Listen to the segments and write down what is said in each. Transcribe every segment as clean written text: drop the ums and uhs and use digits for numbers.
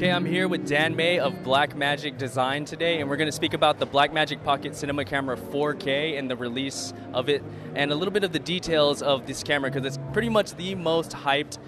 Okay, I'm here with Dan May of Blackmagic Design today, and we're going to speak about the Blackmagic Pocket Cinema Camera 4K and the release of it, and a little bit of the details of this camera, because it's pretty much the most hyped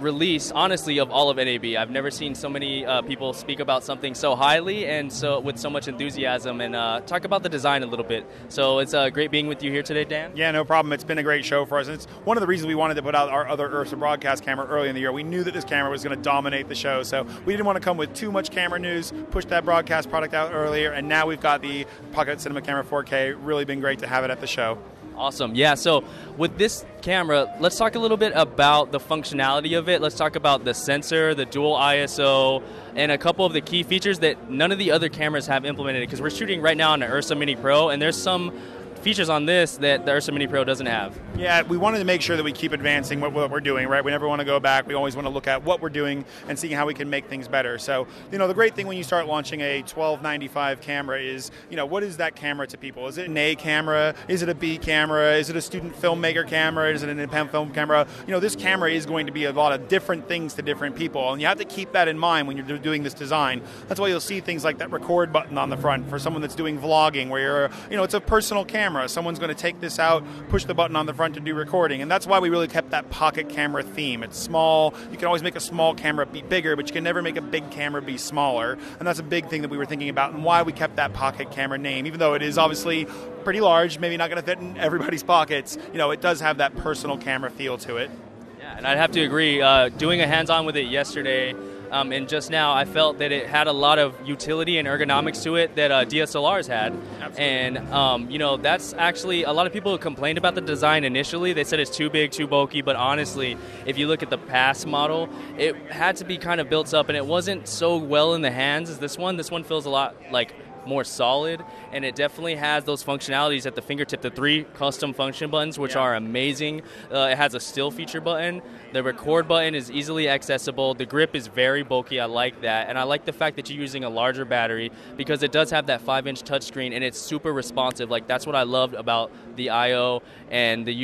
release, honestly, of all of NAB. I've never seen so many people speak about something so highly and so with so much enthusiasm, and talk about the design a little bit. So it's great being with you here today, Dan. Yeah, no problem. It's been a great show for us. And it's one of the reasons we wanted to put out our other Ursa broadcast camera early in the year. We knew that this camera was going to dominate the show, so we didn't want to come with too much camera news, push that broadcast product out earlier, and now we've got the Pocket Cinema Camera 4K. Really been great to have it at the show. Awesome. Yeah, so with this camera, let's talk a little bit about the functionality of it. Let's talk about the sensor, the dual ISO, and a couple of the key features that none of the other cameras have implemented, because we're shooting right now on an Ursa Mini Pro, and there's some features on this that the Ursa Mini Pro doesn't have. Yeah, we wanted to make sure that we keep advancing what we're doing, right? We never want to go back. We always want to look at what we're doing and seeing how we can make things better. So, the great thing when you start launching a $12.95 camera is, what is that camera to people? Is it an A camera? Is it a B camera? Is it a student filmmaker camera? Is it an independent film camera? This camera is going to be a lot of different things to different people, and you have to keep that in mind when you're doing this design. That's why you'll see things like that record button on the front for someone that's doing vlogging, where it's a personal camera. Someone's going to take this out, push the button on the front to do recording, and that's why we really kept that pocket camera theme. It's small. You can always make a small camera be bigger, but you can never make a big camera be smaller, and that's a big thing that we were thinking about and why we kept that pocket camera name. Even though it is obviously pretty large, maybe not going to fit in everybody's pockets, it does have that personal camera feel to it. Yeah, and I'd have to agree. Doing a hands-on with it yesterday, and just now, I felt that it had a lot of utility and ergonomics to it that DSLRs had. Absolutely. And, that's actually, a lot of people complained about the design initially. They said it's too big, too bulky, but honestly, if you look at the past model, it had to be kind of built up, and it wasn't so well in the hands as this one. This one feels a lot like more solid, and it definitely has those functionalities at the fingertip, the 3 custom function buttons, which are amazing. It has a still feature button. The record button is easily accessible. The grip is very bulky. I like that, and I like the fact that you're using a larger battery, because it does have that 5-inch touchscreen, and it's super responsive. Like, that's what I loved about the I/O and the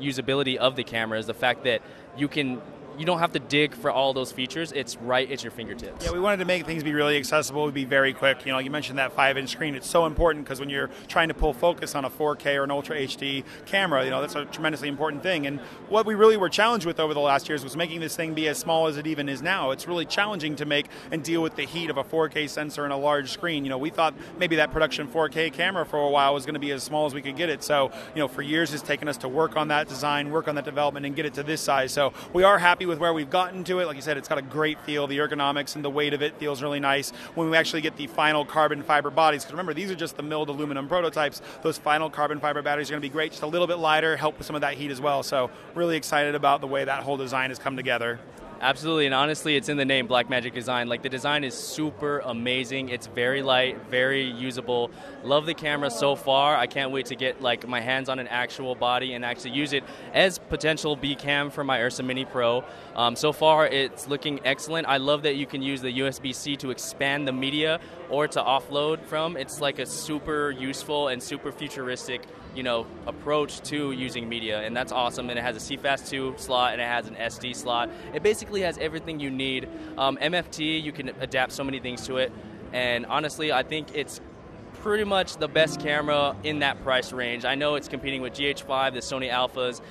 usability of the camera, is the fact that you don't have to dig for all those features. It's right at your fingertips. Yeah, we wanted to make things be really accessible, be very quick. You mentioned that 5-inch screen. It's so important because when you're trying to pull focus on a 4K or an Ultra HD camera, that's a tremendously important thing. And what we really were challenged with over the last years was making this thing be as small as it even is now. It's really challenging to make and deal with the heat of a 4K sensor and a large screen. We thought maybe that production 4K camera for a while was going to be as small as we could get it. So, for years it's taken us to work on that design, work on that development, and get it to this size. So we are happy with where we've gotten to it. Like you said, it's got a great feel. The ergonomics and the weight of it feels really nice when we actually get the final carbon fiber bodies. Because remember, these are just the milled aluminum prototypes. Those final carbon fiber batteries are going to be great, just a little bit lighter, help with some of that heat as well. So really excited about the way that whole design has come together. Absolutely, and honestly, it's in the name, Blackmagic Design. Like, the design is super amazing. It's very light, very usable. Love the camera so far. I can't wait to get my hands on an actual body and actually use it as potential B cam for my Ursa Mini Pro. So far, it's looking excellent. I love that you can use the USB-C to expand the media or to offload from. It's like a super useful and super futuristic approach to using media, and that's awesome. And it has a CFast 2 slot, and it has an SD slot. It basically has everything you need. MFT, you can adapt so many things to it, and honestly, I think it's pretty much the best camera in that price range. I know it's competing with GH5, the Sony Alphas.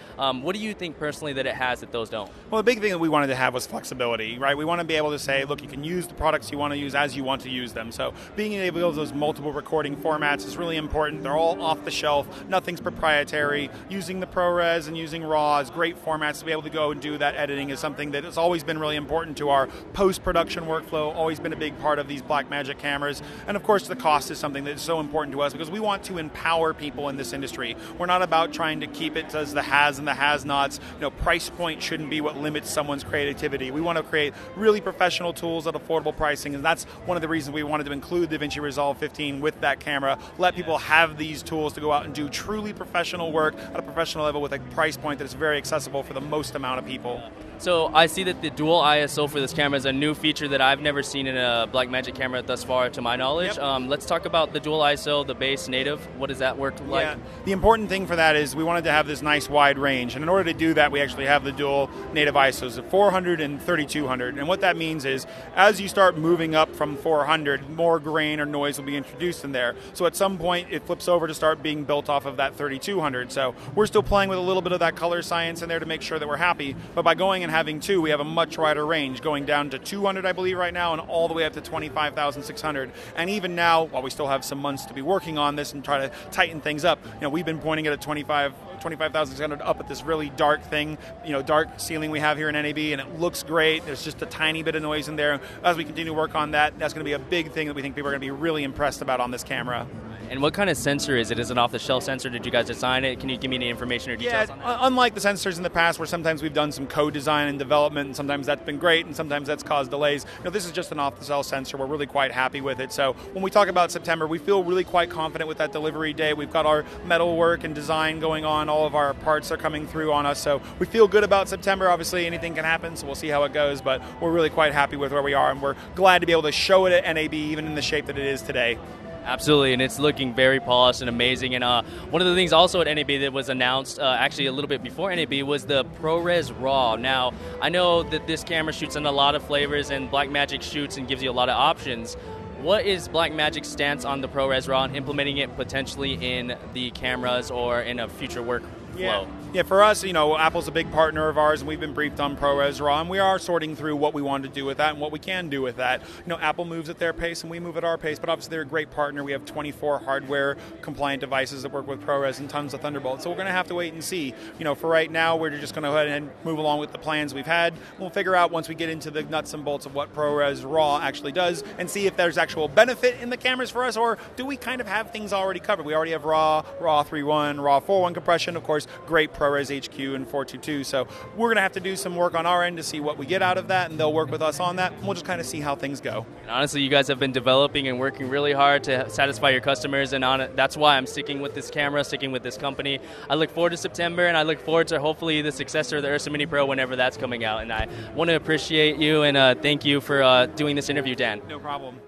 What do you think personally that it has that those don't? Well, the big thing that we wanted to have was flexibility, right? We want to be able to say, look, you can use the products you want to use as you want to use them. So being able to use those multiple recording formats is really important. They're all off the shelf. Nothing's proprietary. Using the ProRes and using RAW is great formats to be able to go and do that editing is something that has always been really important to our post-production workflow, always been a big part of these Blackmagic cameras. And of course, the cost is something that's so important to us because we want to empower people in this industry. We're not about trying to keep it as the has and the has-nots. Price point shouldn't be what limits someone's creativity. We want to create really professional tools at affordable pricing, and that's one of the reasons we wanted to include the DaVinci Resolve 15 with that camera. Let people have these tools to go out and do truly professional work at a professional level with a price point that is very accessible for the most amount of people. So I see that the dual ISO for this camera is a new feature that I've never seen in a Blackmagic camera thus far, to my knowledge. Yep. Let's talk about the dual ISO, the base native. What does that work like? Yeah. The important thing for that is we wanted to have this nice wide range, and in order to do that, we actually have the dual native ISOs of 400 and 3200. And what that means is, as you start moving up from 400, more grain or noise will be introduced in there. So at some point, it flips over to start being built off of that 3200. So we're still playing with a little bit of that color science in there to make sure that we're happy. But by going and having two, we have a much wider range, going down to 200, I believe, right now, and all the way up to 25,600. And even now, while we still have some months to be working on this and try to tighten things up, we've been pointing at a 25,600 up at this really dark thing, dark ceiling we have here in NAB, and it looks great. There's just a tiny bit of noise in there. As we continue to work on that, that's going to be a big thing that we think people are going to be really impressed about on this camera. And what kind of sensor is it? Is it an off-the-shelf sensor? Did you guys design it? Can you give me any information or details on that? Unlike the sensors in the past where sometimes we've done some co-design and development, and sometimes that's been great, and sometimes that's caused delays, this is just an off-the-shelf sensor. We're really quite happy with it. So when we talk about September, we feel really quite confident with that delivery day. We've got our metal work and design going on. All of our parts are coming through on us. So we feel good about September. Obviously, anything can happen, so we'll see how it goes. But we're really quite happy with where we are, and we're glad to be able to show it at NAB, even in the shape that it is today. Absolutely, and it's looking very polished and amazing. And one of the things also at NAB that was announced actually a little bit before NAB was the ProRes RAW. Now, I know that this camera shoots in a lot of flavors, and Blackmagic shoots and gives you a lot of options. What is Blackmagic's stance on the ProRes RAW and implementing it potentially in the cameras or in a future workflow? Yeah, for us, Apple's a big partner of ours, and we've been briefed on ProRes RAW, and we are sorting through what we want to do with that and what we can do with that. Apple moves at their pace, and we move at our pace, but obviously they're a great partner. We have 24 hardware-compliant devices that work with ProRes and tons of Thunderbolt, so we're going to have to wait and see. For right now, we're just going to go ahead and move along with the plans we've had. We'll figure out once we get into the nuts and bolts of what ProRes RAW actually does and see if there's actual benefit in the cameras for us, or do we kind of have things already covered? We already have RAW 3.1, RAW 4.1 compression, of course, great ProRes HQ and 422. So we're going to have to do some work on our end to see what we get out of that, and they'll work with us on that, and we'll just kind of see how things go. And honestly, you guys have been developing and working really hard to satisfy your customers, and that's why I'm sticking with this camera, sticking with this company. I look forward to September, and I look forward to hopefully the successor of the Ursa Mini Pro whenever that's coming out. And I want to appreciate you and thank you for doing this interview, Dan. No problem.